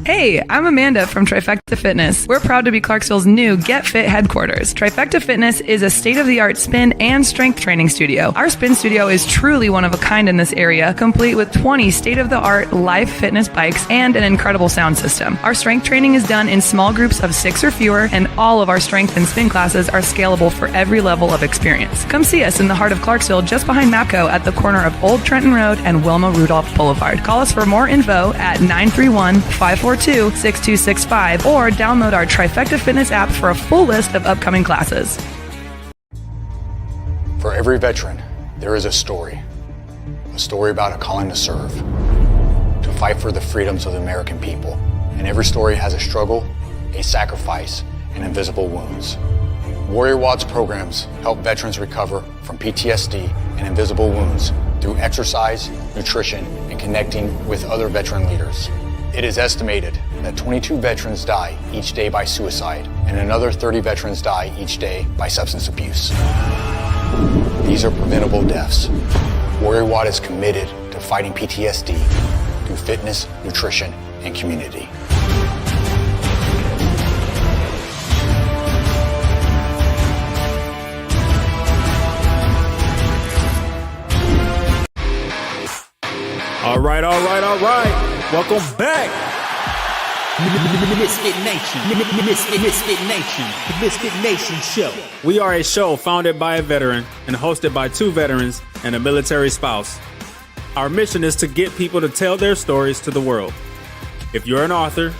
Hey, I'm Amanda from Trifecta Fitness. We're proud to be Clarksville's new Get Fit headquarters. Trifecta Fitness is a state-of-the-art spin and strength training studio. Our spin studio is truly one of a kind in this area, complete with 20 state-of-the-art live fitness bikes and an incredible sound system. Our strength training is done in small groups of 6 or fewer, and all of our strength and spin classes are scalable for every level of experience. Come see us in the heart of Clarksville, just behind MAPCO at the corner of Old Trenton Road and Wilma Rudolph Boulevard. Call us for more info at 931-542-6265 or download our Trifecta Fitness app for a full list of upcoming classes. For every veteran, there is a story about a calling to serve, to fight for the freedoms of the American people. And every story has a struggle, a sacrifice, and invisible wounds. Warrior Watts programs help veterans recover from PTSD and invisible wounds through exercise, nutrition, and connecting with other veteran leaders. It is estimated that 22 veterans die each day by suicide, and another 30 veterans die each day by substance abuse. These are preventable deaths. Warrior Watt is committed to fighting PTSD through fitness, nutrition, and community. All right. Welcome back. Misfit Nation. Misfit Nation. The Misfit Nation Show. We are a show founded by a veteran and hosted by 2 veterans and a military spouse. Our mission is to get people to tell their stories to the world. If you're an author,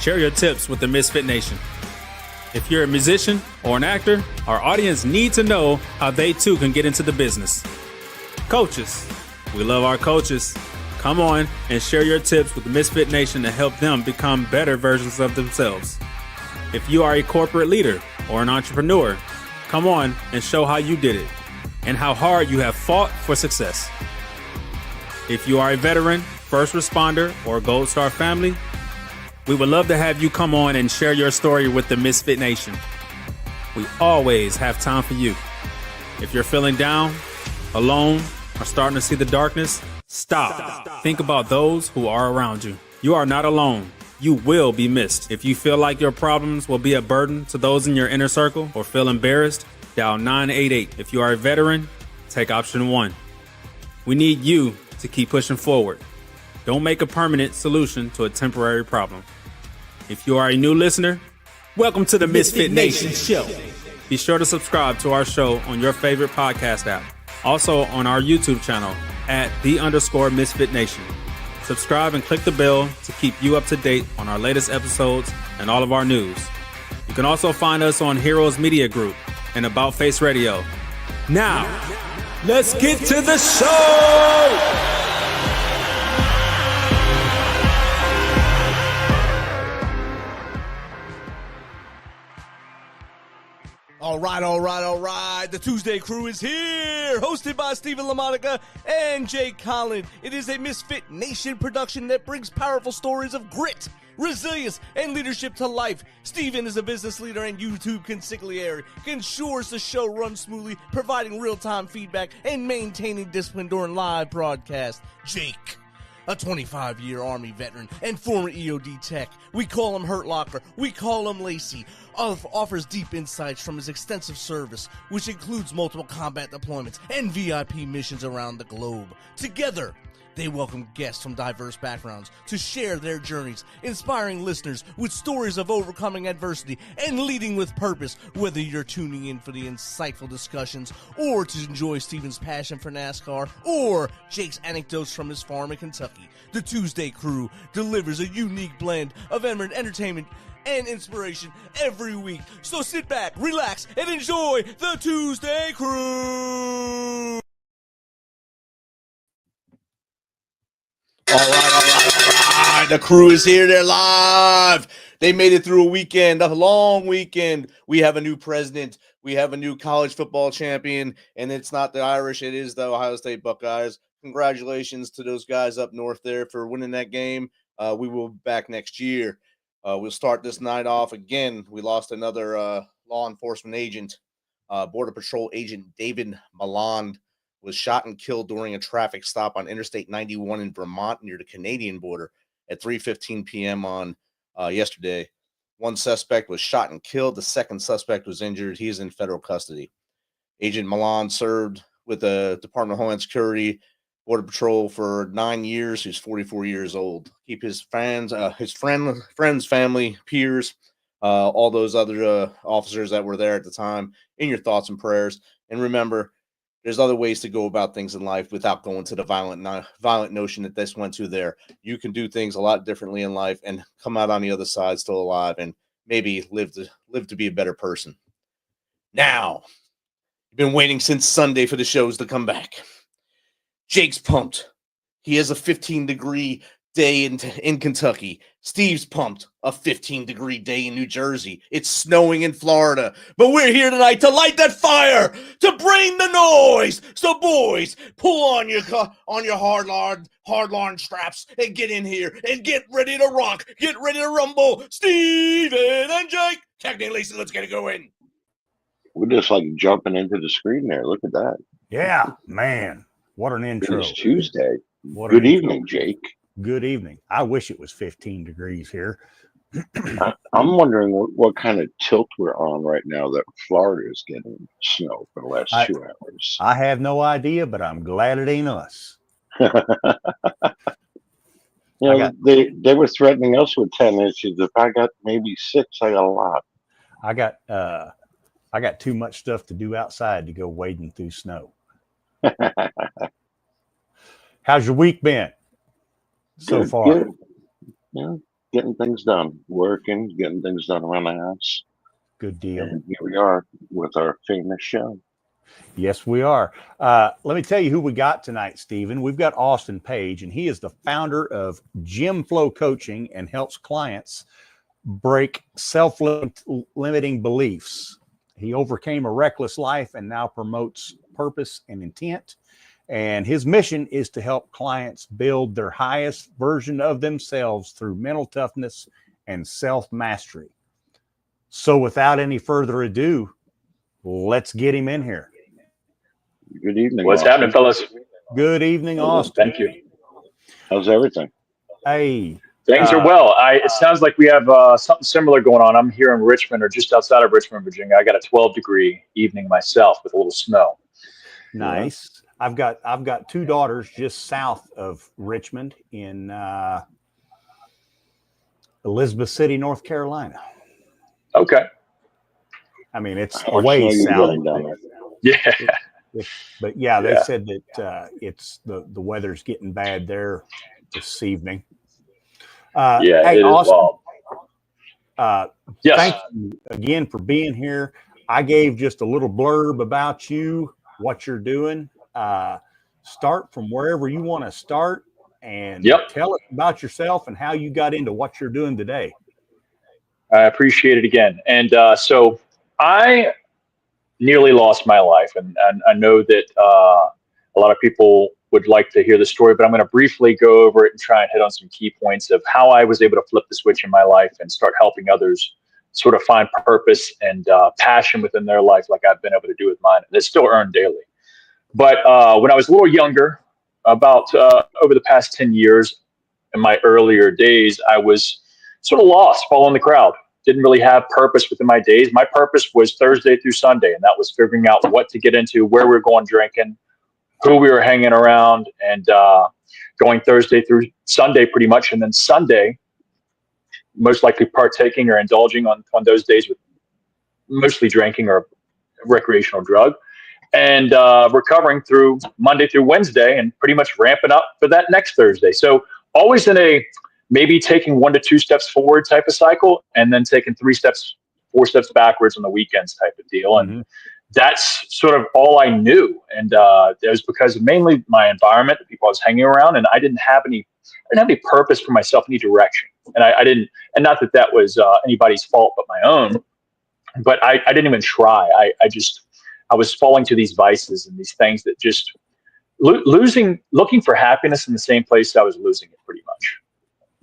share your tips with the Misfit Nation. If you're a musician or an actor, our audience needs to know how they too can get into the business. Coaches, we love our coaches. Come on and share your tips with the Misfit Nation to help them become better versions of themselves. If you are a corporate leader or an entrepreneur, come on and show how you did it and how hard you have fought for success. If you are a veteran, first responder, or Gold Star family, we would love to have you come on and share your story with the Misfit Nation. We always have time for you. If you're feeling down, alone, or starting to see the darkness, Stop. Think about those who are around you. You are not alone. You will be missed. If you feel like your problems will be a burden to those in your inner circle or feel embarrassed, dial 988. If you are a veteran, take option 1. We need you to keep pushing forward. Don't make a permanent solution to a temporary problem. If you are a new listener, welcome to the Misfit Nation Show. Be sure to subscribe to our show on your favorite podcast app. Also on our YouTube channel at @the_Misfit Nation. Subscribe and click the bell to keep you up to date on our latest episodes and all of our news. You can also find us on Heroes Media Group and About Face Radio. Now, let's get to the show! All right. The ToosDay Crue is here, hosted by Stephen LaMonica and Jake Collin. It is a Misfit Nation production that brings powerful stories of grit, resilience, and leadership to life. Stephen is a business leader and YouTube consigliere, ensures the show runs smoothly, providing real-time feedback and maintaining discipline during live broadcast. Jake, a 25-year Army veteran and former EOD tech. We call him Hurt Locker. We call him Lacey. Offers deep insights from his extensive service, which includes multiple combat deployments and VIP missions around the globe. Together, they welcome guests from diverse backgrounds to share their journeys, inspiring listeners with stories of overcoming adversity and leading with purpose. Whether you're tuning in for the insightful discussions or to enjoy Stephen's passion for NASCAR or Jake's anecdotes from his farm in Kentucky, the ToosDay Crue delivers a unique blend of entertainment and inspiration every week. So sit back, relax, and enjoy the ToosDay Crue! All right. The crew is here. They're live. They made it through a weekend, a long weekend. We have a new president. We have a new college football champion, and it's not the Irish. It is the Ohio State Buckeyes. Congratulations to those guys up north there for winning that game. We will be back next year. We'll start this night off again. We lost another law enforcement agent Border Patrol agent David Malland was shot and killed during a traffic stop on Interstate 91 in Vermont near the Canadian border at 3:15 p.m. on yesterday. One suspect was shot and killed. The second suspect was injured. He is in federal custody. Agent Malland served with the Department of Homeland Security, Border Patrol for 9 years. He's 44 years old. Keep his friends, family, peers, all those other officers that were there at the time in your thoughts and prayers. And remember, there's other ways to go about things in life without going to the violent notion that this went to there. You can do things a lot differently in life and come out on the other side still alive and maybe live to be a better person. Now, you've been waiting since Sunday for the shows to come back. Jake's pumped. He has a 15-degree day in Kentucky. Steve's pumped. A 15-degree day in New Jersey. It's snowing in Florida. But we're here tonight to light that fire, to bring the noise. So, boys, pull on your hard-line straps and get in here and get ready to rock. Get ready to rumble. Steven and Jake. Technically, Lisa, let's get it going. We're just like jumping into the screen there. Look at that. Yeah, man. What an intro. It's Tuesday. What Good evening, Jake. Good evening. I wish it was 15 degrees here. I'm wondering what kind of tilt we're on right now that Florida is getting snow for the last 2 hours. I have no idea, but I'm glad it ain't us. They were threatening us with 10 inches. If I got maybe 6, I got a lot. I got too much stuff to do outside to go wading through snow. How's your week been so far? Good. Yeah, getting things done, working, getting things done around the house. Good deal. And here we are with our famous show. Yes, we are. Let me tell you who we got tonight, Stephen. We've got Austin Page, and he is the founder of GymFlo Coaching and helps clients break self-limiting beliefs. He overcame a reckless life and now promotes purpose and intent. And his mission is to help clients build their highest version of themselves through mental toughness and self-mastery. So without any further ado, let's get him in here. Good evening. What's Austin. happening, fellas? Good evening, Austin. Thank you. How's everything? Hey. Things are well. It sounds like we have something similar going on. I'm here in Richmond, or just outside of Richmond, Virginia. I got a 12-degree evening myself with a little snow. Nice. Yeah. I've got 2 daughters just south of Richmond in Elizabeth City, North Carolina. Okay. I mean, it's a ways south. Yeah. But yeah, they said that it's the weather's getting bad there this evening. Hey, Austin, yes. Thank you again for being here. I gave just a little blurb about you, what you're doing. Start from wherever you want to start and tell us about yourself and how you got into what you're doing today. I appreciate it again. And so I nearly lost my life. And I know that a lot of people would like to hear the story, but I'm going to briefly go over it and try and hit on some key points of how I was able to flip the switch in my life and start helping others sort of find purpose and passion within their life like I've been able to do with mine. And it's still earned daily. But when I was a little younger, about over the past 10 years, in my earlier days, I was sort of lost, following the crowd. Didn't really have purpose within my days. My purpose was Thursday through Sunday, and that was figuring out what to get into, where we were going drinking, who we were hanging around, and going Thursday through Sunday pretty much. And then Sunday, most likely partaking or indulging on those days with mostly drinking or recreational drug. And recovering through Monday through Wednesday and pretty much ramping up for that next Thursday. So always in a maybe taking 1 to 2 steps forward type of cycle, and then taking 3 steps, 4 steps backwards on the weekends type of deal. And that's sort of all I knew. And it was because of mainly my environment, the people I was hanging around, and I didn't have any purpose for myself, any direction. And I didn't, and not that that was anybody's fault but my own, but I didn't even try. I was falling to these vices and these things that just looking for happiness in the same place I was losing it pretty much.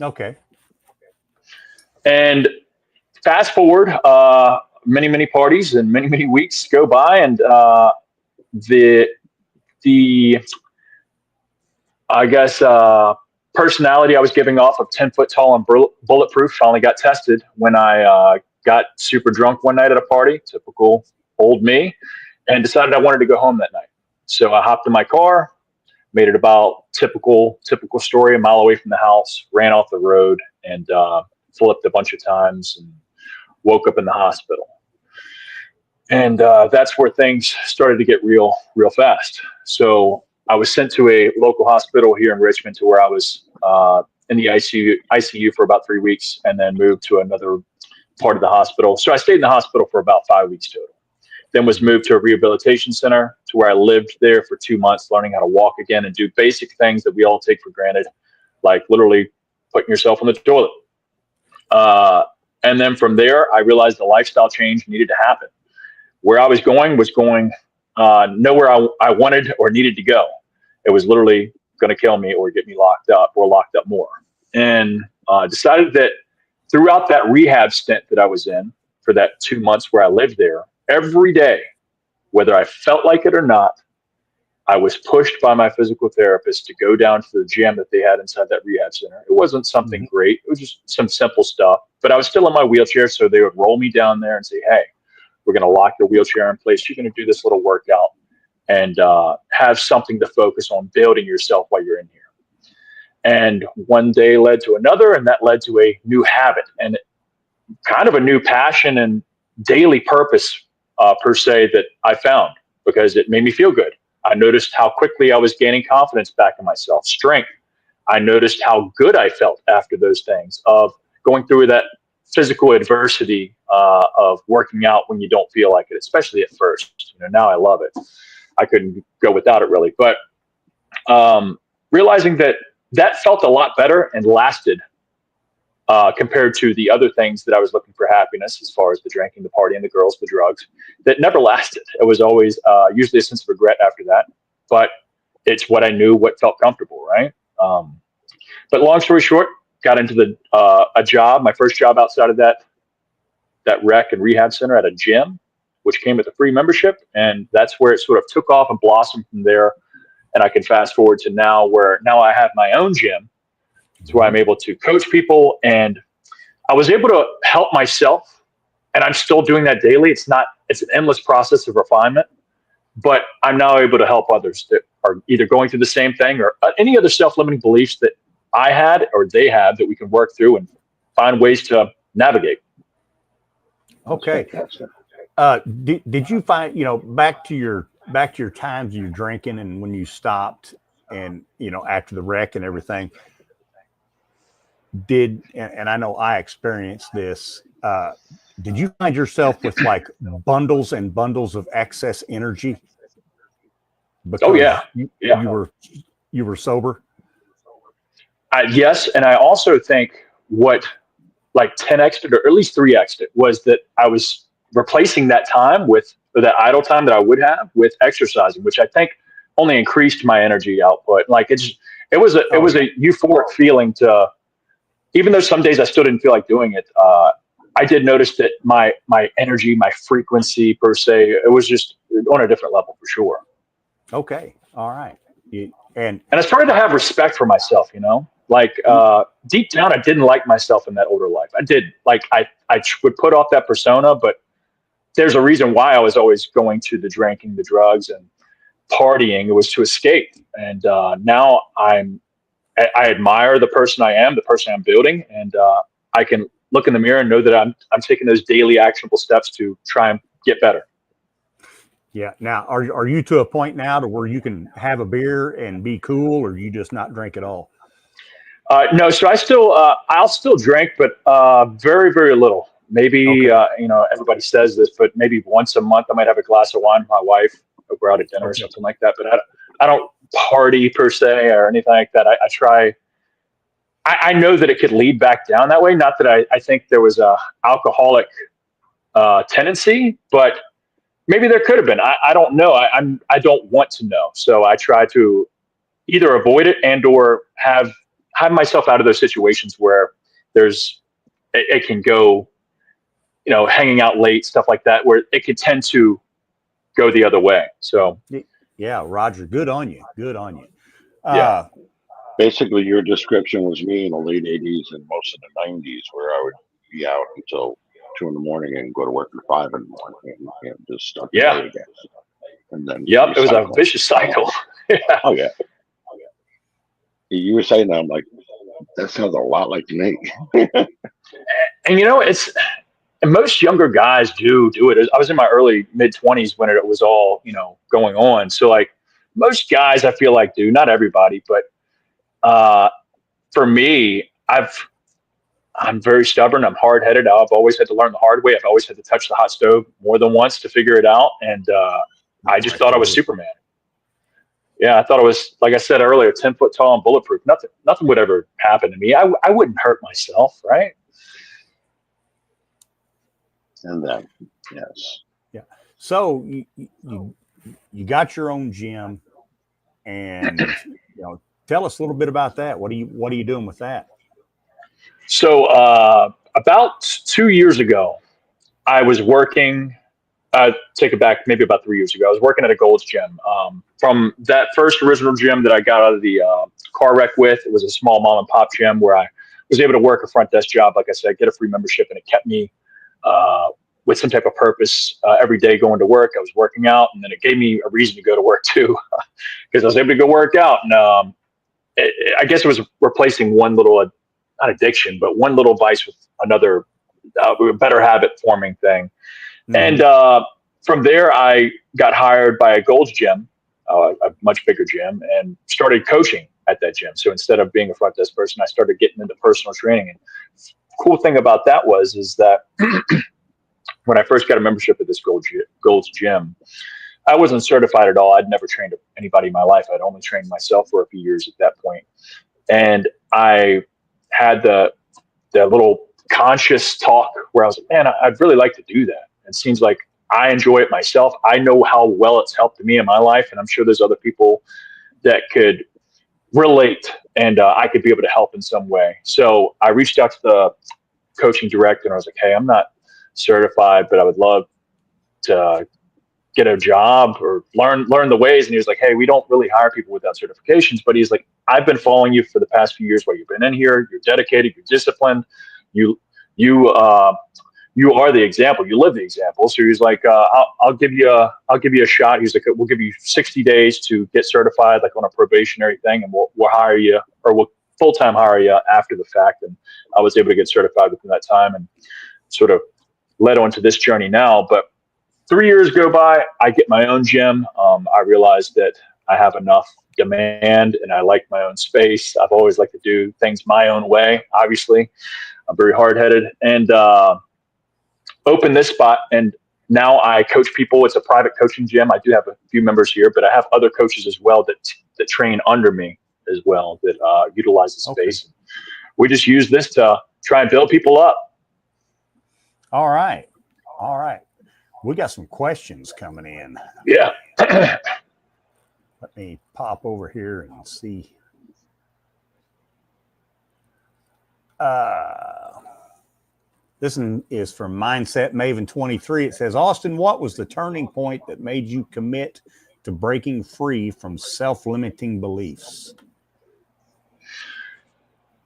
Okay. And fast forward many parties and many weeks go by, and the I guess personality I was giving off of 10 foot tall and bulletproof finally got tested when I got super drunk one night at a party, typical old me, and decided I wanted to go home that night. So I hopped in my car, made it about typical story, a mile away from the house, ran off the road, and flipped a bunch of times and woke up in the hospital. And that's where things started to get real fast. So I was sent to a local hospital here in Richmond, to where I was in the ICU for about 3 weeks, and then moved to another part of the hospital. So I stayed in the hospital for about 5 weeks total. Then was moved to a rehabilitation center, to where I lived there for 2 months, learning how to walk again and do basic things that we all take for granted, like literally putting yourself on the toilet. And then from there, I realized the lifestyle change needed to happen. Where I was going nowhere I wanted or needed to go. It was literally going to kill me or get me locked up more. And decided that throughout that rehab stint that I was in for that 2 months where I lived there, every day, whether I felt like it or not, I was pushed by my physical therapist to go down to the gym that they had inside that rehab center. It wasn't something great. It was just some simple stuff. But I was still in my wheelchair, so they would roll me down there and say, hey, we're going to lock your wheelchair in place. You're going to do this little workout and have something to focus on building yourself while you're in here. And one day led to another, and that led to a new habit and kind of a new passion and daily purpose per se that I found, because it made me feel good. I noticed how quickly I was gaining confidence back in myself, strength. I noticed how good I felt after those things, of going through that physical adversity of working out when you don't feel like it, especially at first. Now I love it. I couldn't go without it really, but realizing that felt a lot better and lasted compared to the other things that I was looking for happiness, as far as the drinking, the partying, the girls, the drugs, that never lasted. It was always usually a sense of regret after that, but it's what I knew, what felt comfortable, right? But long story short, got into a job, my first job outside of that rec and rehab center, at a gym, which came with a free membership, and that's where it sort of took off and blossomed from there. And I can fast forward to now, where now I have my own gym. It's where I'm able to coach people, and I was able to help myself, and I'm still doing that daily. It's an endless process of refinement, but I'm now able to help others that are either going through the same thing or any other self-limiting beliefs that I had or they have, that we can work through and find ways to navigate. Okay. Did you find, back to your times you were drinking and when you stopped, and, after the wreck and everything, and I know I experienced this, did you find yourself with like bundles and bundles of excess energy? Because you were sober? Yes. And I also think what like 10x'd it, or at least 3x'd it, was that I was replacing that time that idle time that I would have with exercising, which I think only increased my energy output. Like it was a euphoric feeling to, even though some days I still didn't feel like doing it. I did notice that my energy, my frequency per se, it was just on a different level for sure. Okay. All right. And I started to have respect for myself, like deep down, I didn't like myself in that older life. I did, like, I would put off that persona, but there's a reason why I was always going to the drinking, the drugs, and partying. It was to escape. And now I admire the person I am, the person I'm building, and I can look in the mirror and know that I'm taking those daily actionable steps to try and get better. Yeah. Now, are you to a point now to where you can have a beer and be cool, or you just not drink at all? No. So I'll still drink, but very, very little. Maybe, okay. Everybody says this, but maybe once a month I might have a glass of wine with my wife. We're out at dinner or something like that. But I don't party per se or anything like that. I try. I know that it could lead back down that way. Not that I think there was a alcoholic tendency, but maybe there could have been. I don't know. I don't want to know. So I try to either avoid it and or have myself out of those situations where it can go hanging out late, stuff like that, where it could tend to go the other way. So yeah, Roger, good on you. Good on you. Yeah. Basically, your description was me in the late 80s and most of the 90s, where I would be out until 2 in the morning and go to work at 5 in the morning and just start the day again. And then it was a vicious cycle. Oh, yeah. You were saying that, I'm like, that sounds a lot like me. And it's most younger guys do it. I was in my early mid-20s when it was all going on. So like most guys, I feel like do, not everybody, but for me, I'm very stubborn. I'm hard-headed. I've always had to learn the hard way. I've always had to touch the hot stove more than once to figure it out. And I just thought I was Superman. Yeah, I thought I was, like I said earlier, 10 foot tall and bulletproof. Nothing would ever happen to me. I wouldn't hurt myself, right? And then, yes. Yeah. So you got your own gym, and tell us a little bit about that. What are you doing with that? So about 2 years ago, I was working. Take it back, maybe about 3 years ago. I was working at a Gold's Gym. From that first original gym that I got out of the car wreck with, it was a small mom and pop gym where I was able to work a front desk job. Like I said, get a free membership, and it kept me with some type of purpose every day going to work. I was working out, and then it gave me a reason to go to work too, because I was able to go work out. And I guess it was replacing one little, not addiction, but one little vice with another better habit forming thing. Mm-hmm. And from there, I got hired by a Gold's Gym, a much bigger gym, and started coaching at that gym. So instead of being a front desk person, I started getting into personal training. And cool thing about that is that when I first got a membership at this Gold's Gym, I wasn't certified at all. I'd never trained anybody in my life. I'd only trained myself for a few years at that point. And I had the little conscious talk where I was like, man, I'd really like to do that. It seems like I enjoy it myself. I know how well it's helped me in my life, and I'm sure there's other people that could relate, and I could be able to help in some way. So I reached out to the coaching director, and I was like, hey, I'm not certified, but I would love to get a job or learn the ways. And he was like, hey, we don't really hire people without certifications. But he's like, I've been following you for the past few years while you've been in here. You're dedicated, you're disciplined. You are the example. You live the example. So he's like, I'll give you a shot. He's like, we'll give you 60 days to get certified, like on a probationary thing, and we'll hire you, or we'll full-time hire you after the fact. And I was able to get certified within that time, and sort of led on to this journey now. But 3 years go by, I get my own gym. I realized that I have enough demand, and I like my own space. I've always liked to do things my own way. Obviously, I'm very hard-headed, and opened this spot, and now I coach people. It's a private coaching gym. I do have a few members here, but I have other coaches as well that train under me as well, that utilize the space. Okay. We just use this to try and build people up. All right. We got some questions coming in. Yeah. Let me pop over here and see. This one is from Mindset Maven 23. It says, Austin, what was the turning point that made you commit to breaking free from self-limiting beliefs?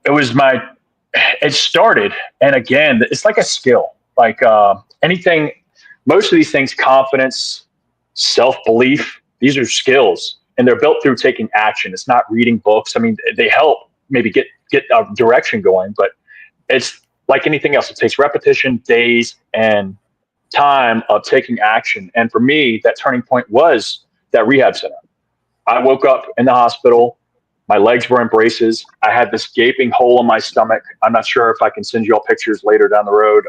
It started, and again, it's like a skill. Like anything, most of these things, confidence, self-belief, these are skills, and they're built through taking action. It's not reading books. I mean, they help maybe get a direction going, but it's like anything else. It takes repetition, days, and time of taking action. And for me, that turning point was that rehab center. I woke up in the hospital. My legs were in braces. I had this gaping hole in my stomach. I'm not sure if I can send you all pictures later down the road.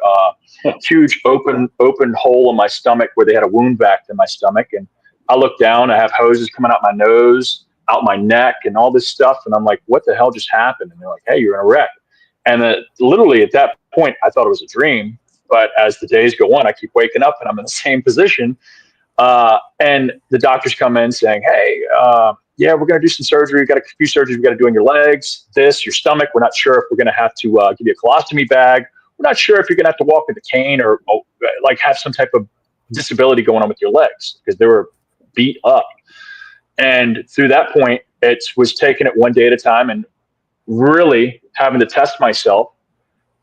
Huge open hole in my stomach where they had a wound vac in my stomach. And I look down, I have hoses coming out my nose, out my neck, and all this stuff. And I'm like, what the hell just happened? And they're like, hey, you're in a wreck. And literally at that point, I thought it was a dream. But as the days go on, I keep waking up and I'm in the same position. And the doctors come in saying, hey, yeah, we're going to do some surgery. We've got a few surgeries we got to do on your legs, your stomach. We're not sure if we're going to have to give you a colostomy bag we're not sure if you're going to have to walk with a cane or like have some type of disability going on with your legs, because they were beat up. And through that point, it was taking it one day at a time and really having to test myself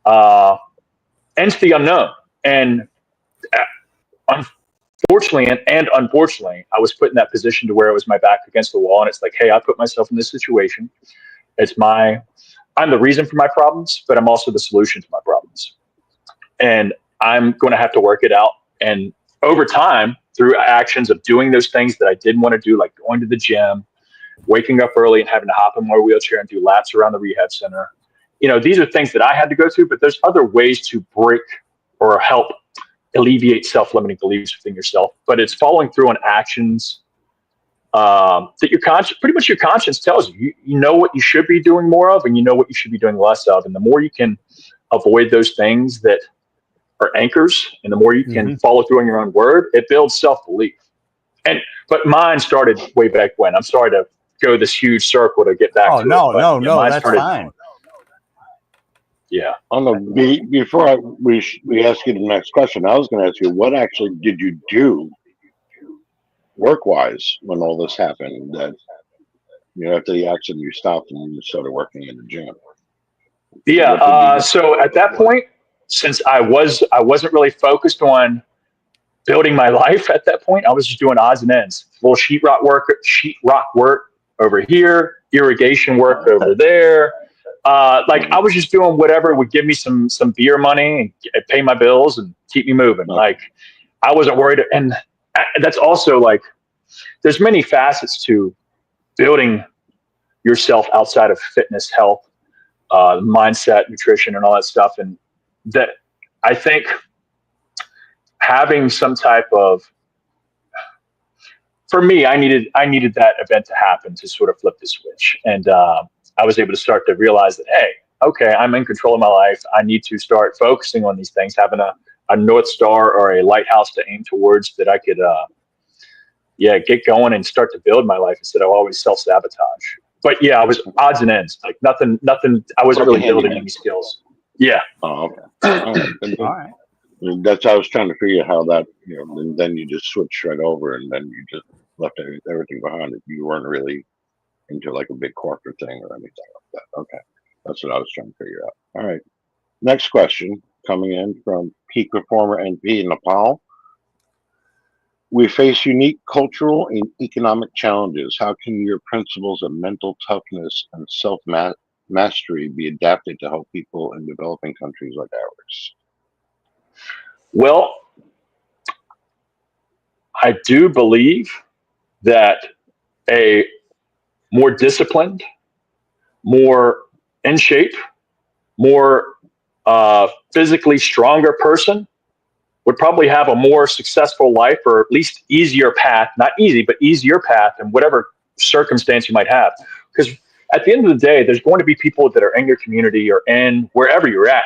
into the unknown. And unfortunately, and unfortunately, I was put in that position to where it was my back against the wall. And it's like, hey, I put myself in this situation. I'm the reason for my problems, but I'm also the solution to my problems. And I'm going to have to work it out. And over time, through actions of doing those things that I didn't want to do, like going to the gym, waking up early and having to hop in my wheelchair and do laps around the rehab center. These are things that I had to go through, but there's other ways to break or help alleviate self-limiting beliefs within yourself. But it's following through on actions that pretty much your conscience tells you. You know what you should be doing more of, and you know what you should be doing less of. And the more you can avoid those things that are anchors, and the more you can follow through on your own word, it builds self-belief. But mine started way back when. I'm sorry to go this huge circle to get back to it. No, that's fine. Yeah. Before we ask you the next question, I was going to ask you, what actually did you do work-wise when all this happened? That after the accident, you stopped and you started working in the gym. Yeah. So at that point, since I wasn't really focused on building my life at that point, I was just doing odds and ends, little sheetrock work over here, irrigation work over there. I was just doing whatever would give me some beer money and pay my bills and keep me moving. Like, I wasn't worried. And that's also like, there's many facets to building yourself outside of fitness, health, mindset, nutrition, and all that stuff. And that, I think, having some type of, for me, I needed that event to happen to sort of flip the switch. And I was able to start to realize that, hey, okay, I'm in control of my life. I need to start focusing on these things, having a North Star or a lighthouse to aim towards, that I could, get going and start to build my life instead of always self-sabotage. But yeah, I was odds and ends, like nothing, I wasn't really building any skills. Yeah. Oh, okay. All right. That's how I was trying to figure out how that, and then you just switched right over, and then you just left everything behind. You weren't really into like a big corporate thing or anything like that. Okay. That's what I was trying to figure out. All right. Next question coming in from Peak Performer NP in Nepal. We face unique cultural and economic challenges. How can your principles of mental toughness and self-mastery be adapted to help people in developing countries like ours? Well, I do believe that a more disciplined, more in shape, more physically stronger person would probably have a more successful life, or at least easier path, not easy, but easier path in whatever circumstance you might have. Because at the end of the day, there's going to be people that are in your community or in wherever you're at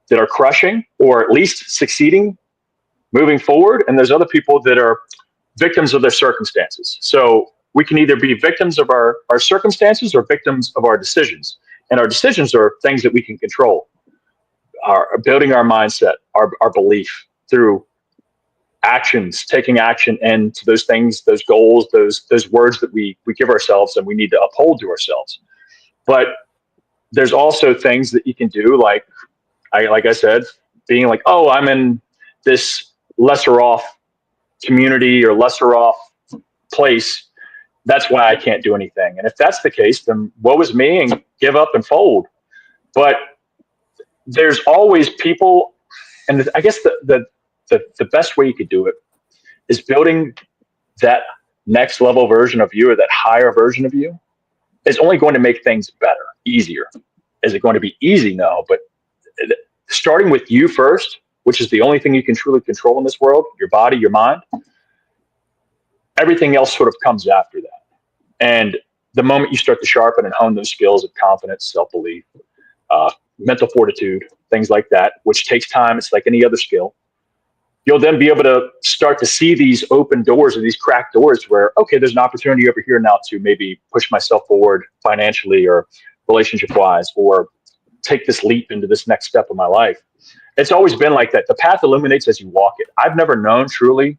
that are crushing or at least succeeding, moving forward. And there's other people that are victims of their circumstances. So we can either be victims of our circumstances or victims of our decisions. And our decisions are things that we can control. Building our mindset, our belief through actions, taking action into those things, those goals, those words that we give ourselves and we need to uphold to ourselves. But there's also things that you can do, like I said, being like, oh, I'm in this lesser off community or lesser off place. That's why I can't do anything. And if that's the case, then woe is me and give up and fold. But there's always people, and I guess the best way you could do it is building that next level version of you, or that higher version of you, is only going to make things better, easier. Is it going to be easy? No, but starting with you first, which is the only thing you can truly control in this world, your body, your mind, everything else sort of comes after that. And the moment you start to sharpen and hone those skills of confidence, self-belief, mental fortitude, things like that, which takes time, it's like any other skill, you'll then be able to start to see these open doors or these cracked doors where, okay, there's an opportunity over here now to maybe push myself forward financially or relationship-wise, or take this leap into this next step of my life. it's always been like that. The path illuminates as you walk it. I've never known truly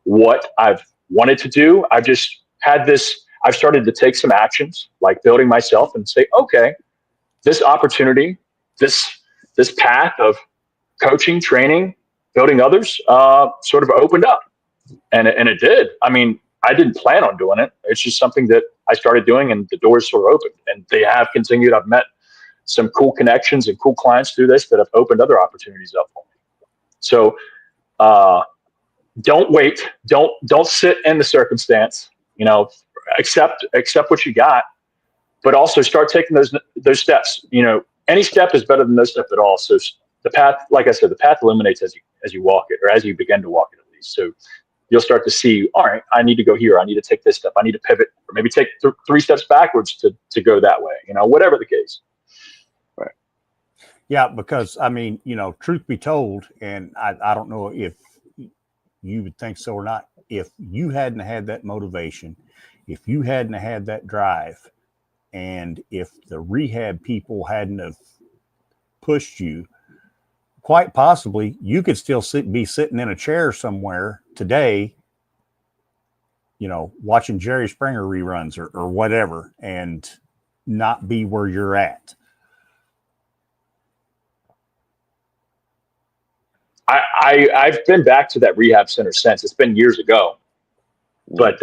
what I've wanted to do. I've just had this, I've started to take some actions, like building myself and say, okay, this opportunity, this path of coaching, training, building others, sort of opened up. And it did. I mean, I didn't plan on doing it. It's just something that I started doing, and the doors sort of opened, and they have continued. I've met some cool connections and cool clients through this that have opened other opportunities up for me. So don't wait. Don't sit in the circumstance. Accept what you got, but also start taking those steps. Any step is better than no step at all. So the path, like I said, the path illuminates as you walk it, or as you begin to walk it, at least. So you'll start to see, all right, I need to go here. I need to take this step. I need to pivot, or maybe take 3 steps backwards to go that way. Whatever the case. Right. Yeah, because I mean, truth be told, and I don't know if you would think so or not, if you hadn't had that motivation, if you hadn't had that drive, and if the rehab people hadn't have pushed you, quite possibly you could still be sitting in a chair somewhere today, watching Jerry Springer reruns or whatever, and not be where you're at. I've been back to that rehab center since. It's been years ago, but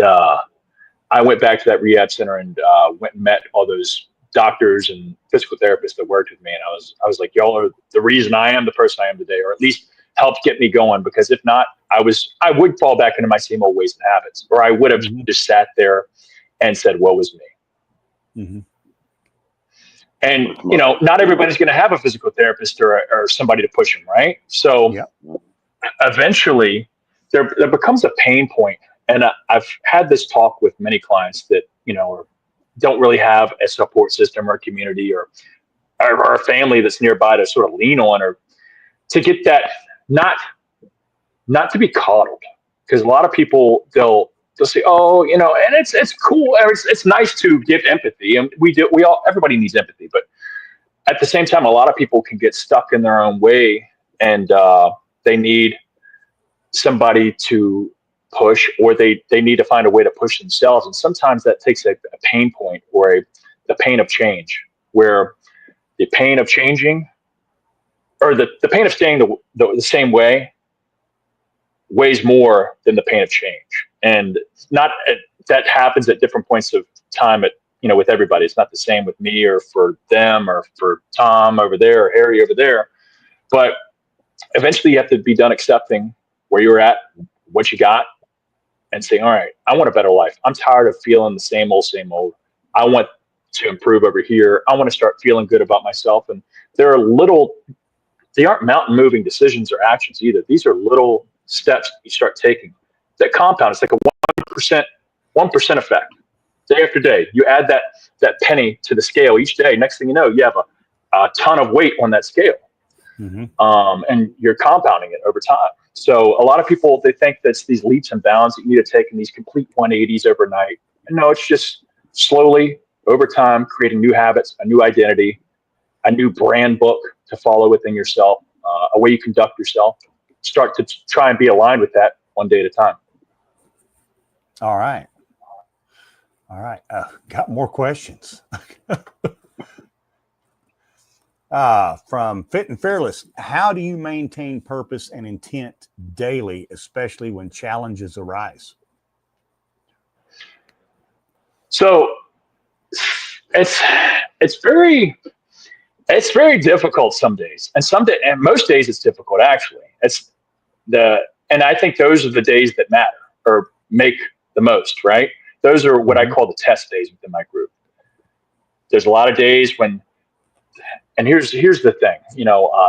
I went back to that rehab center and went and met all those doctors and physical therapists that worked with me. And I was like, y'all are the reason I am the person I am today, or at least helped get me going. Because if not, I would fall back into my same old ways and habits, or I would have just sat there and said, woe is me. Mm-hmm. And, not everybody's going to have a physical therapist or somebody to push them, right? So eventually there becomes a pain point. And I've had this talk with many clients that, don't really have a support system or a community or a family that's nearby to sort of lean on, or to get that, not to be coddled. Because a lot of people, they'll say, oh, and it's cool. It's nice to give empathy, and everybody needs empathy. But at the same time, a lot of people can get stuck in their own way, and they need somebody to push, or they need to find a way to push themselves. And sometimes that takes a pain point, or the pain of change, where the pain of changing, or the pain of staying the same way, weighs more than the pain of change. And that happens at different points of time with everybody. It's not the same with me or for them or for Tom over there or Harry over there. But eventually you have to be done accepting where you're at, what you got, and saying, all right, I want a better life. I'm tired of feeling the same old. I want to improve over here. I want to start feeling good about myself. And they aren't mountain moving decisions or actions either. These are little steps you start taking that compound. It's like a 1% effect. Day after day, you add that penny to the scale each day. Next thing you know, you have a ton of weight on that scale. Mm-hmm. And you're compounding it over time. So a lot of people, they think that's these leaps and bounds that you need to take in these complete 180s overnight. And no, it's just slowly over time, creating new habits, a new identity, a new brand book to follow within yourself, a way you conduct yourself. Start to try and be aligned with that one day at a time. All right. Got more questions. From Fit and Fearless, how do you maintain purpose and intent daily, especially when challenges arise? So it's very difficult some days, and most days it's difficult actually. And I think those are the days that matter or make the most, right? Those are what I call the test days within my group. There's a lot of days when, and here's the thing,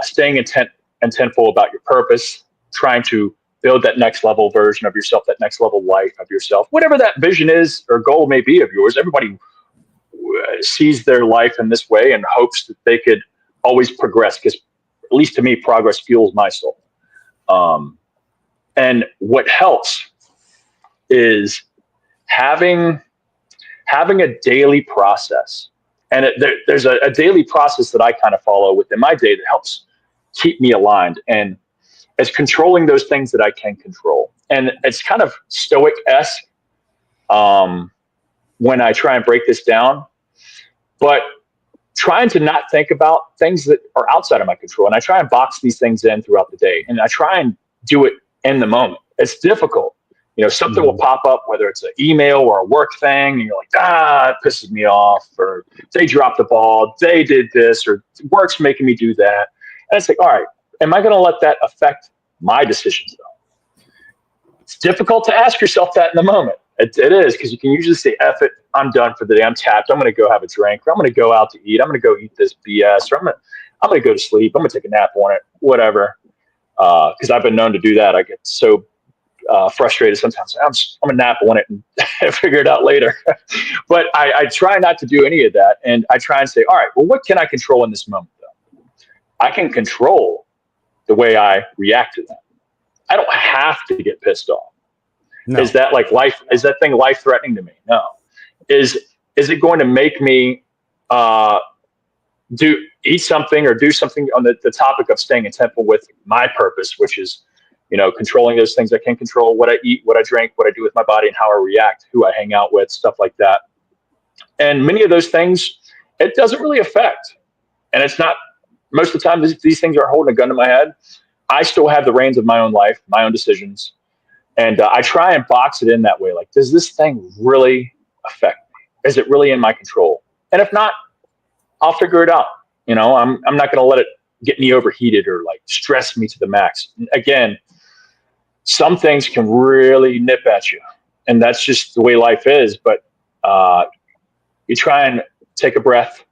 staying intentful about your purpose, trying to build that next level version of yourself, that next level life of yourself, whatever that vision is or goal may be of yours. Everybody sees their life in this way and hopes that they could always progress, because at least to me, progress fuels my soul. And what helps is having a daily process. And there's a daily process that I kind of follow within my day that helps keep me aligned. And it's controlling those things that I can control. And it's kind of stoic-esque when I try and break this down, but trying to not think about things that are outside of my control. And I try and box these things in throughout the day, and I try and do it in the moment. It's difficult. Something will pop up, whether it's an email or a work thing, and you're like, it pisses me off, or they dropped the ball, they did this, or work's making me do that. And it's like, all right, am I going to let that affect my decisions though? It's difficult to ask yourself that in the moment. It is, because you can usually say, F it, I'm done for the day, I'm tapped, I'm going to go have a drink, or I'm going to go out to eat, I'm going to go eat this BS, or I'm going to go to sleep, I'm going to take a nap on it, whatever. Because I've been known to do that. I get so frustrated sometimes. I'm going to nap on it and figure it out later. But I try not to do any of that. And I try and say, all right, well, what can I control in this moment though? I can control the way I react to that. I don't have to get pissed off. No. Is that like life? Is that thing life threatening to me? No. Is it going to make me eat something or do something on the topic of staying in temple with my purpose, which is, controlling those things I can control, what I eat, what I drink, what I do with my body, and how I react, who I hang out with, stuff like that. And many of those things, it doesn't really affect. And it's not, most of the time, these things aren't holding a gun to my head. I still have the reins of my own life, my own decisions. And I try and box it in that way. Like, does this thing really affect me? Is it really in my control? And if not, I'll figure it out. I'm not going to let it get me overheated or like stress me to the max. Again, some things can really nip at you, and that's just the way life is. But you try and take a breath,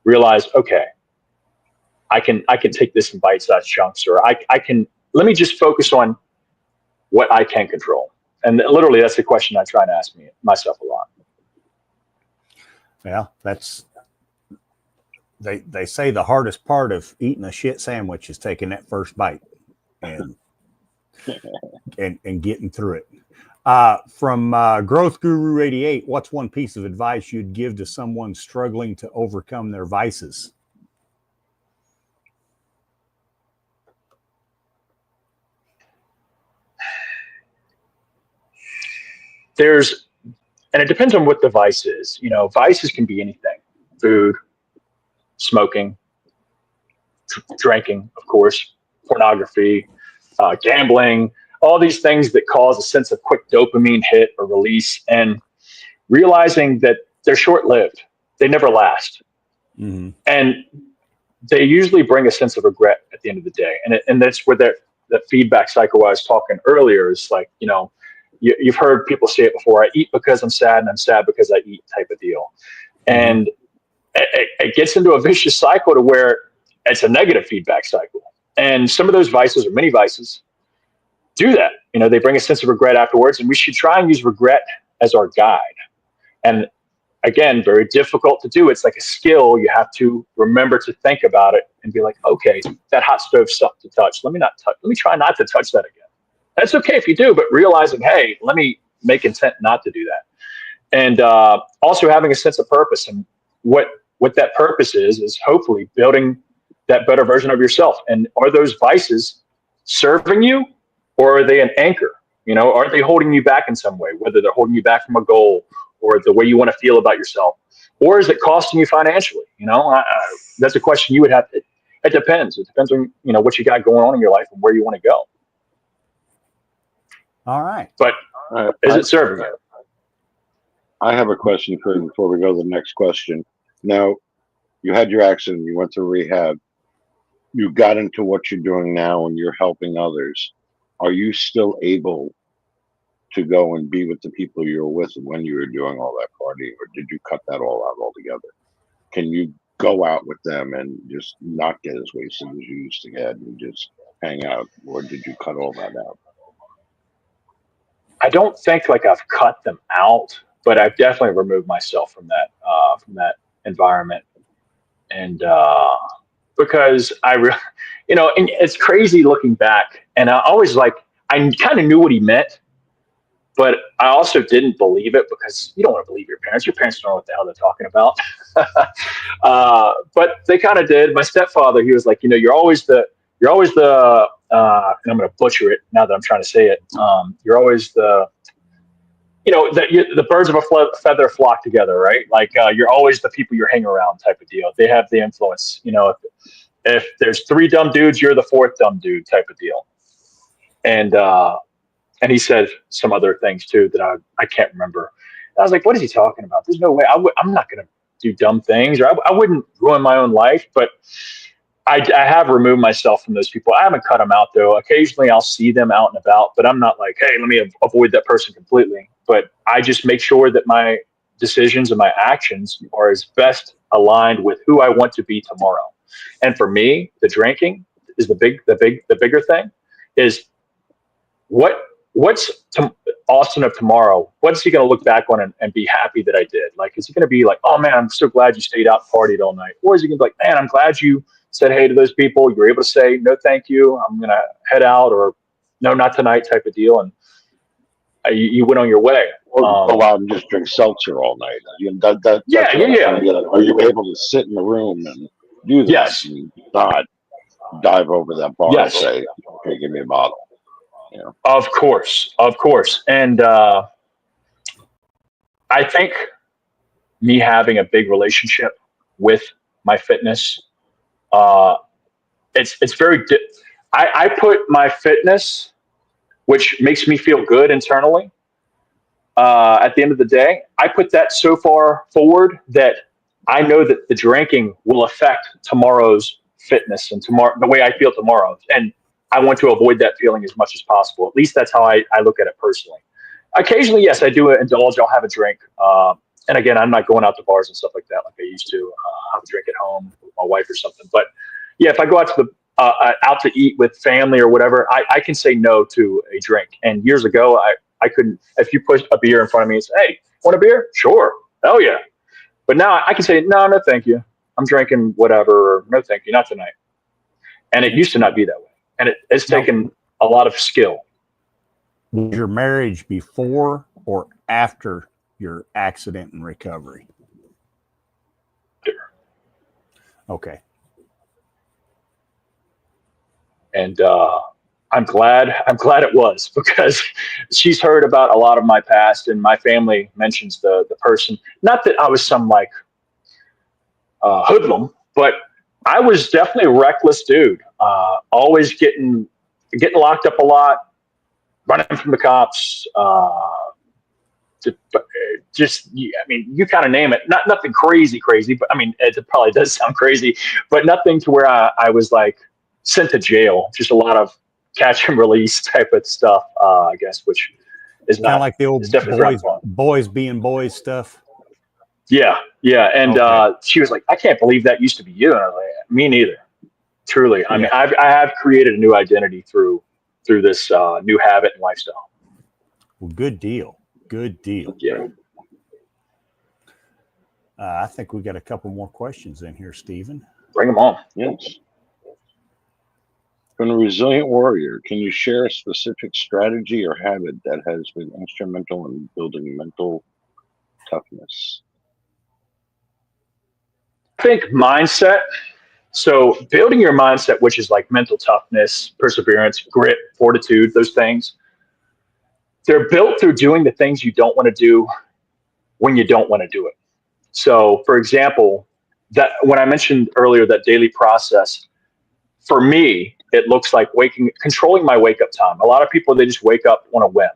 realize, okay, I can take this in bite-sized chunks, or let me just focus on what I can control. And literally, that's the question I try to ask myself a lot. Yeah, they say the hardest part of eating a shit sandwich is taking that first bite and getting through it. From Growth Guru 88, what's one piece of advice you'd give to someone struggling to overcome their vices? And it depends on what the vice is. Vices can be anything: food, smoking, drinking, of course, pornography, gambling, all these things that cause a sense of quick dopamine hit or release, and realizing that they're short-lived. They never last. Mm-hmm. And they usually bring a sense of regret at the end of the day. And that's where that feedback cycle I was talking earlier is like, you've heard people say it before, I eat because I'm sad and I'm sad because I eat type of deal. And it gets into a vicious cycle to where it's a negative feedback cycle. And some of those vices, or many vices, do that. They bring a sense of regret afterwards, and we should try and use regret as our guide. And again, very difficult to do. It's like a skill. You have to remember to think about it and be like, okay, that hot stove sucked to touch. Let me try not to touch that again. That's okay if you do, but realizing, hey, let me make intent not to do that. And also having a sense of purpose, and what that purpose is hopefully building that better version of yourself. And are those vices serving you, or are they an anchor? Are they holding you back in some way, whether they're holding you back from a goal or the way you want to feel about yourself, or is it costing you financially? That's a question you would have. It depends. It depends on, what you got going on in your life and where you want to go. All right. But is it serving you? I have a question for you before we go to the next question. Now, you had your accident, you went to rehab, you got into what you're doing now, and you're helping others. Are you still able to go and be with the people you were with when you were doing all that partying, or did you cut that all out altogether? Can you go out with them and just not get as wasted as you used to get and just hang out, or did you cut all that out? I don't think like I've cut them out, but I've definitely removed myself from that environment. And because and it's crazy looking back, and I kind of knew what he meant, but I also didn't believe it, because you don't want to believe your parents. Your parents don't know what the hell they're talking about. But they kind of did. My stepfather, he was like, you're always the you're always the, and I'm going to butcher it now that I'm trying to say it. You're always the, the birds of a feather flock together, right? Like you're always the people you hang around type of deal. They have the influence. If there's 3 dumb dudes, you're the 4th dumb dude type of deal. And he said some other things too that I can't remember. I was like, what is he talking about? There's no way. I'm not going to do dumb things, or I wouldn't ruin my own life. But I have removed myself from those people. I haven't cut them out though. Occasionally I'll see them out and about, but I'm not like, hey, let me avoid that person completely. But I just make sure that my decisions and my actions are as best aligned with who I want to be tomorrow. And for me, the drinking is the bigger thing. Is what's Austin of tomorrow? What's he going to look back on and be happy that I did? Like, is he going to be like, oh man, I'm so glad you stayed out and partied all night? Or is he going to be like, man, I'm glad you said hey to those people. You were able to say no, thank you. I'm going to head out, or no, not tonight type of deal. And you went on your way. Or go out and just drink seltzer all night. Yeah. Are you able to sit in the room and do that? Yes. And not dive over that bar and say, okay, give me a bottle. Of course. And I think me having a big relationship with my fitness, it's very, I put my fitness, which makes me feel good internally. At the end of the day, I put that so far forward that I know that the drinking will affect tomorrow's fitness and the way I feel tomorrow. And I want to avoid that feeling as much as possible. At least that's how I look at it personally. Occasionally, yes, I do indulge. I'll have a drink. And again, I'm not going out to bars and stuff like that like I used to. I'll have a drink at home with my wife or something. But yeah, if I go out to out to eat with family or whatever, I can say no to a drink. And years ago, I couldn't. If you put a beer in front of me and say, hey, want a beer? Sure. Hell yeah. But now I can say, no, thank you. I'm drinking whatever. Or, no, thank you. Not tonight. And it used to not be that way. And it's taken a lot of skill. Was your marriage before or after your accident and recovery? Okay. And I'm glad it was, because she's heard about a lot of my past, and my family mentions the person. Not that I was some like hoodlum, but I was definitely a reckless dude. Always getting locked up a lot, running from the cops. You kind of name it. Nothing crazy, but I mean, it probably does sound crazy, but nothing to where I was like sent to jail. Just a lot of catch and release type of stuff, I guess, which is not like the old boys being boys stuff. Yeah. And okay. She was like, I can't believe that used to be you. And I was like, me neither. Truly. Yeah. I mean, I have created a new identity through this new habit and lifestyle. Well, good deal. Yeah. I think we got a couple more questions in here, Stephen. Bring them on. Yes. From a resilient warrior, can you share a specific strategy or habit that has been instrumental in building mental toughness? I think mindset. So building your mindset, which is like mental toughness, perseverance, grit, fortitude, those things, they're built through doing the things you don't want to do when you don't want to do it. So for example, that when I mentioned earlier that daily process, for me, it looks like controlling my wake up time. A lot of people, they just wake up on a whim.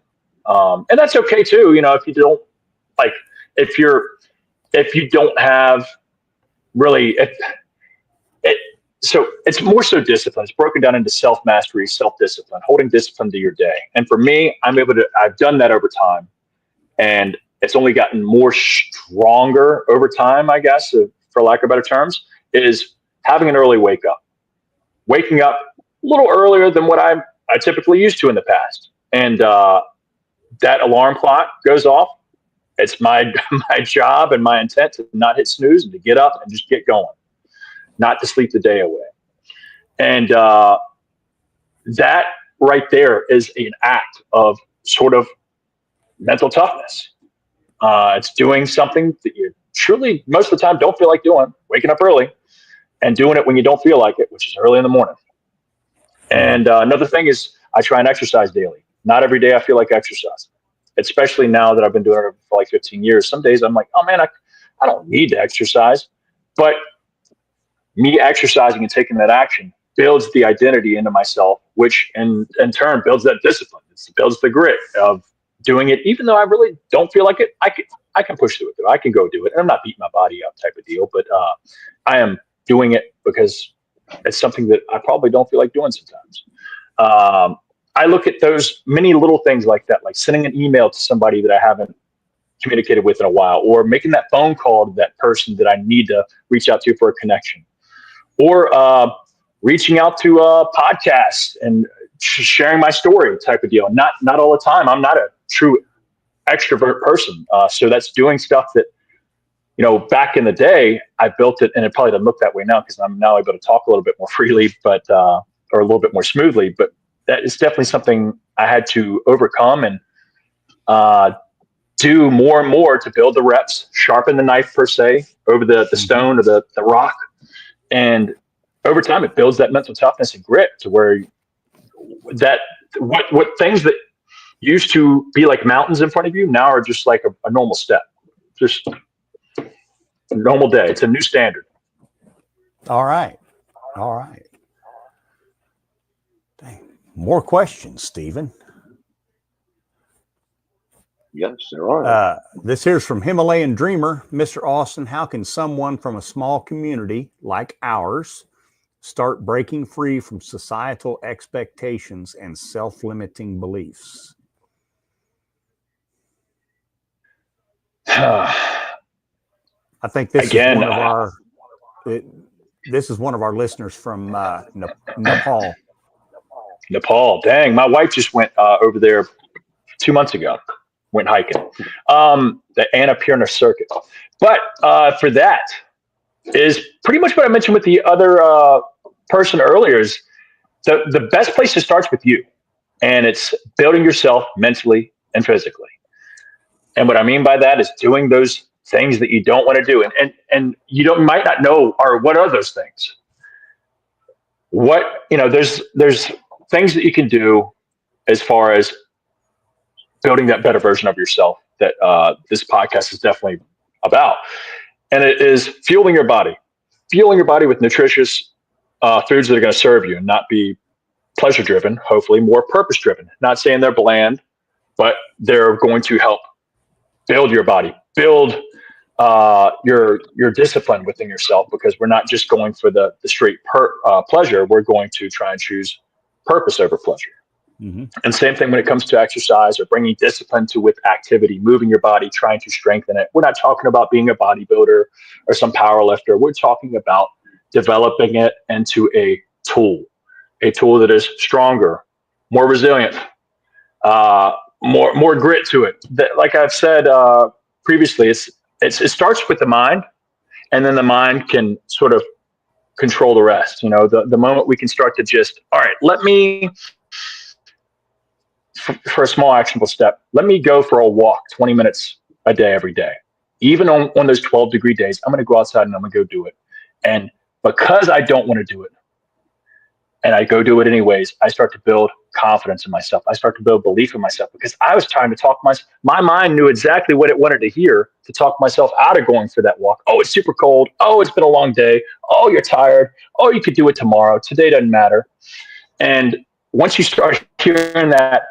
And that's okay too. If you don't like, if you don't have really, so it's more so discipline. It's broken down into self-mastery, self-discipline, holding discipline to your day. And for me, I've done that over time, and it's only gotten more stronger over time, I guess, for lack of better terms, is having an early wake up. Waking up a little earlier than what I typically used to in the past. And that alarm clock goes off. It's my job and my intent to not hit snooze and to get up and just get going, not to sleep the day away. And that right there is an act of sort of mental toughness. It's doing something that you truly, most of the time, don't feel like doing, waking up early and doing it when you don't feel like it, which is early in the morning. And another thing is I try and exercise daily. Not every day I feel like exercising, especially now that I've been doing it for like 15 years. Some days I'm like, oh man, I don't need to exercise. But me exercising and taking that action builds the identity into myself, which in turn builds that discipline. It builds the grit of doing it, even though I really don't feel like it. I can push through it. I can go do it. And I'm not beating my body up type of deal, but I am doing it because it's something that I probably don't feel like doing sometimes. I look at those many little things like that, like sending an email to somebody that I haven't communicated with in a while, or making that phone call to that person that I need to reach out to for a connection, or reaching out to podcasts and sharing my story type of deal. Not all the time. I'm not a true extrovert person. So that's doing stuff that, back in the day, I built it, and it probably doesn't look that way now because I'm now able to talk a little bit more freely, but or a little bit more smoothly. But that is definitely something I had to overcome and do more and more to build the reps, sharpen the knife per se over the stone or the rock. And over time, it builds that mental toughness and grit to where what things that used to be like mountains in front of you now are just like a normal step, just a normal day. It's a new standard. All right. Dang. More questions, Stephen. Yes, there are. This here's from Himalayan Dreamer. Mr. Austin, how can someone from a small community like ours start breaking free from societal expectations and self-limiting beliefs? I think this is one of our this is one of our listeners from Nepal. Nepal, dang! My wife just went over there 2 months ago. Went hiking, the Annapurna circuit. But for that is pretty much what I mentioned with the other person earlier. Is the best place to start with you, and it's building yourself mentally and physically. And what I mean by that is doing those things that you don't want to do, and you might not know are what are those things. There's things that you can do as far as building that better version of yourself that this podcast is definitely about. And it is fueling your body with nutritious foods that are going to serve you and not be pleasure driven, hopefully more purpose driven. Not saying they're bland, but they're going to help build your body, build your discipline within yourself, because we're not just going for the straight pleasure. We're going to try and choose purpose over pleasure. Mm-hmm. And same thing when it comes to exercise or bringing discipline to with activity, moving your body, trying to strengthen it. We're not talking about being a bodybuilder or some power lifter. We're talking about developing it into a tool that is stronger, more resilient, more grit to it. That, like I've said previously, it starts with the mind, and then the mind can sort of control the rest. The moment we can start to just, all right, let me, for a small actionable step, let me go for a walk 20 minutes a day every day. Even on those 12-degree days, I'm going to go outside and I'm going to go do it. And because I don't want to do it, and I go do it anyways, I start to build confidence in myself. I start to build belief in myself, because I was trying to talk my mind knew exactly what it wanted to hear to talk myself out of going for that walk. Oh, it's super cold. Oh, it's been a long day. Oh, you're tired. Oh, you could do it tomorrow. Today doesn't matter. And once you start hearing that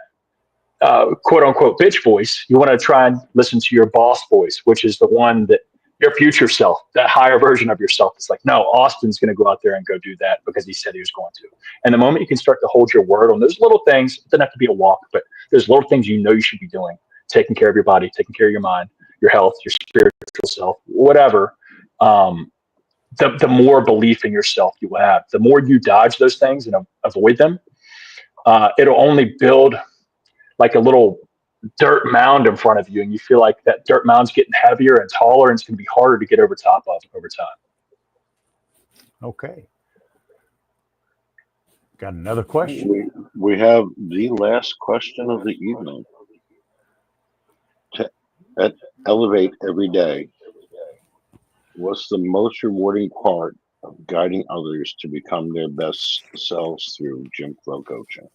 quote unquote bitch voice, you want to try and listen to your boss voice, which is the one that your future self, that higher version of yourself, is like, no, Austin's going to go out there and go do that because he said he was going to. And the moment you can start to hold your word on those little things, it doesn't have to be a walk, but there's little things you should be doing, taking care of your body, taking care of your mind, your health, your spiritual self, whatever. The more belief in yourself you will have, the more you dodge those things and avoid them, it'll only build like a little dirt mound in front of you, and you feel like that dirt mound's getting heavier and taller, and it's going to be harder to get over top of over time. Okay. Got another question? We have the last question of the evening. Elevate every day. What's the most rewarding part of guiding others to become their best selves through GymFlo Coaching?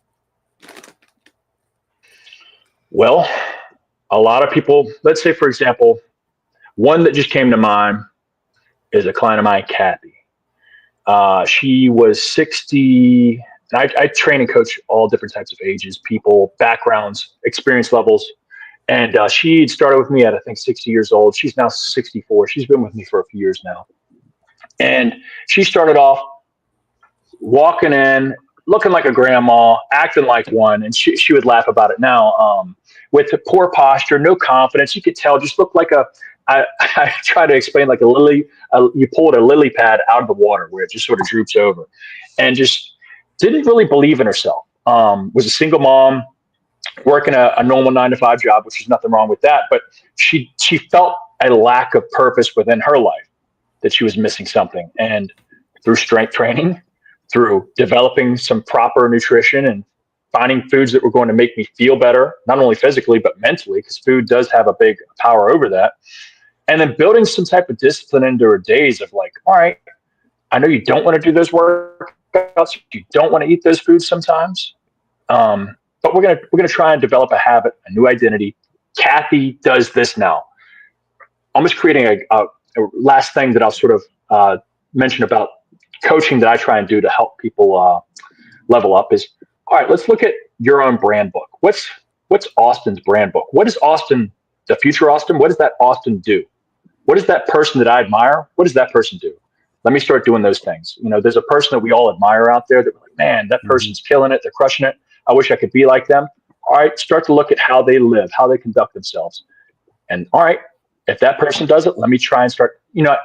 Well, a lot of people, let's say, for example, one that just came to mind is a client of mine, Kathy. She was 60. And I train and coach all different types of ages, people, backgrounds, experience levels. And she started with me at, I think, 60 years old. She's now 64. She's been with me for a few years now. And she started off walking in, looking like a grandma, acting like one. And she would laugh about it now. With poor posture, no confidence. You could tell, just looked like I try to explain like a lily. You pulled a lily pad out of the water where it just sort of droops over, and just didn't really believe in herself. Was a single mom, working a normal 9-to-5 job, which is nothing wrong with that. But she felt a lack of purpose within her life, that she was missing something. And through strength training, through developing some proper nutrition and finding foods that were going to make me feel better, not only physically, but mentally, because food does have a big power over that. And then building some type of discipline into her days of like, all right, I know you don't want to do those workouts, you don't want to eat those foods sometimes, but we're gonna try and develop a habit, a new identity. Kathy does this now. Almost creating a last thing that I'll sort of mention about coaching that I try and do to help people level up is, all right, let's look at your own brand book. What's Austin's brand book? What is Austin, the future Austin? What does that Austin do? What is that person that I admire? What does that person do? Let me start doing those things. You know, there's a person that we all admire out there that we're like, man, that person's killing it. They're crushing it. I wish I could be like them. All right, start to look at how they live, how they conduct themselves. And all right, if that person does it, let me try and start, you know,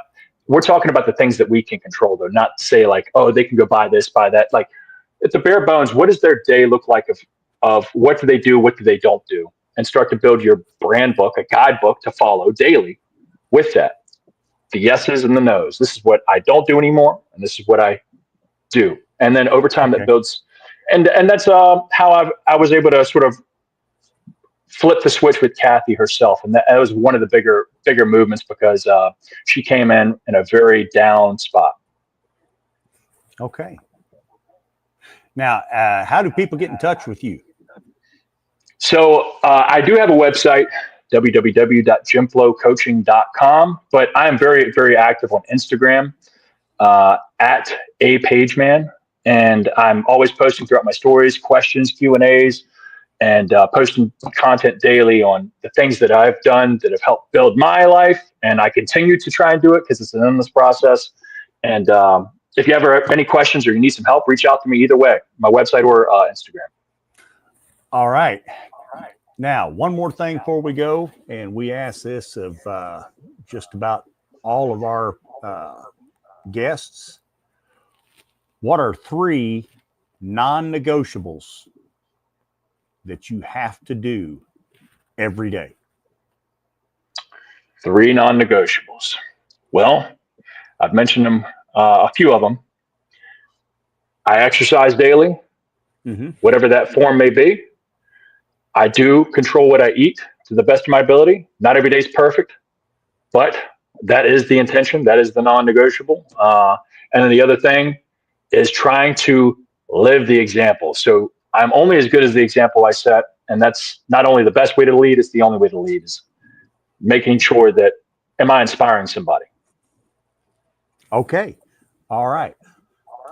we're talking about the things that we can control though, not say like, oh, they can go buy this, buy that. Like, at the bare bones, what does their day look like of what do they do, what do they don't do? And start to build your brand book, a guidebook to follow daily with that. The yeses and the nos. This is what I don't do anymore, and this is what I do. And then over time that builds, and that's how I was able to sort of flip the switch with Kathy herself. And that was one of the bigger movements because she came in a very down spot. Okay. Now, how do people get in touch with you? So I do have a website, www.gymflocoaching.com, but I am very, very active on Instagram at @apageman. And I'm always posting throughout my stories, questions, Q&As, and posting content daily on the things that I've done that have helped build my life. And I continue to try and do it because it's an endless process. And if you ever have any questions or you need some help, reach out to me either way, my website or Instagram. All right. Now, one more thing before we go, and we ask this of just about all of our guests. What are 3 non-negotiables that you have to do every day? 3 non-negotiables. Well, I've mentioned them, a few of them. I exercise daily, whatever that form may be. I do control what I eat to the best of my ability. Not every day is perfect, but that is the intention. That is the non-negotiable. And then the other thing is trying to live the example. So I'm only as good as the example I set. And that's not only the best way to lead, it's the only way to lead, is making sure that, am I inspiring somebody? Okay. All right.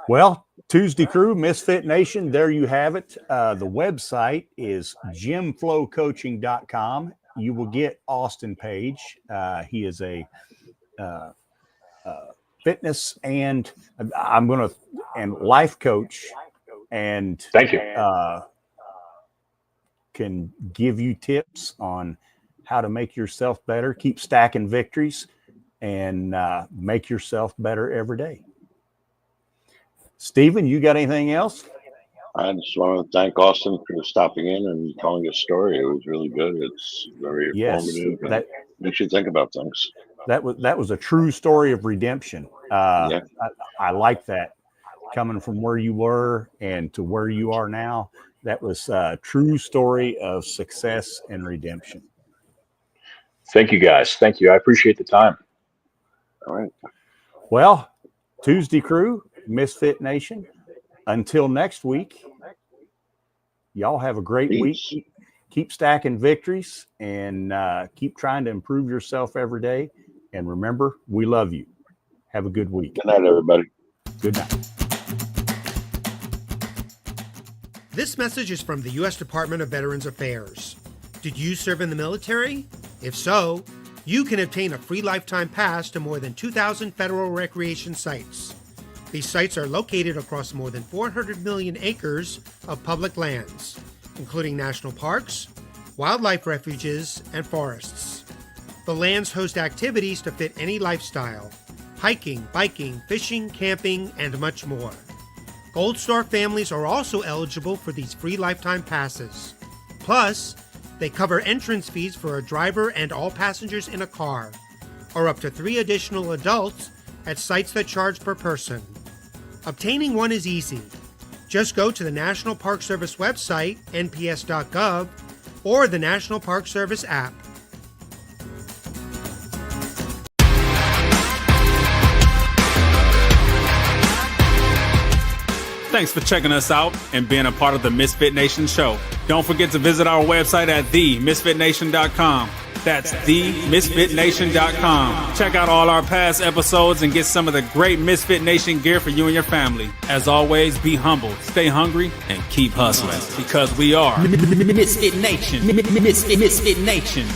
Well, ToosDay Crue, Misfit Nation, there you have it. The website is GymFloCoaching.com. You will get Austin Page. He is a fitness and life coach, and thank you. Can give you tips on how to make yourself better, keep stacking victories, and make yourself better every day. Stephen, you got anything else? I just want to thank Austin for stopping in and telling his story. It was really good. It's very informative. That makes you think about things. That was a true story of redemption. I like that. Coming from where you were and to where you are now, that was a true story of success and redemption. Thank you, guys. Thank you. I appreciate the time. All right. Well, ToosDay Crue, Misfit Nation. Until next week, y'all have a great week. Keep stacking victories and keep trying to improve yourself every day. And remember, we love you. Have a good week. Good night, everybody. Good night. This message is from the U.S. Department of Veterans Affairs. Did you serve in the military? If so, you can obtain a free lifetime pass to more than 2,000 federal recreation sites. These sites are located across more than 400 million acres of public lands, including national parks, wildlife refuges, and forests. The lands host activities to fit any lifestyle: hiking, biking, fishing, camping, and much more. Gold Star families are also eligible for these free lifetime passes. Plus, they cover entrance fees for a driver and all passengers in a car, or up to 3 additional adults at sites that charge per person. Obtaining one is easy. Just go to the National Park Service website, nps.gov, or the National Park Service app. Thanks for checking us out and being a part of the Misfit Nation show. Don't forget to visit our website at themisfitnation.com. That's themisfitnation.com. Check out all our past episodes and get some of the great Misfit Nation gear for you and your family. As always, be humble, stay hungry, and keep hustling, because we are Misfit Nation. Misfit Nation.